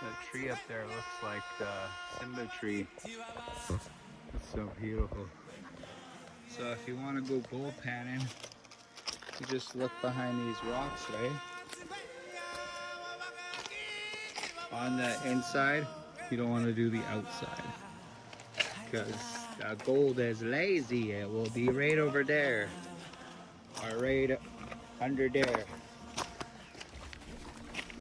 That tree up there looks like the Simba tree. It's so beautiful. So if you want to go gold panning, you just look behind these rocks, right? On the inside, you don't want to do the outside. Because the gold is lazy. It will be right over there. Or right under there.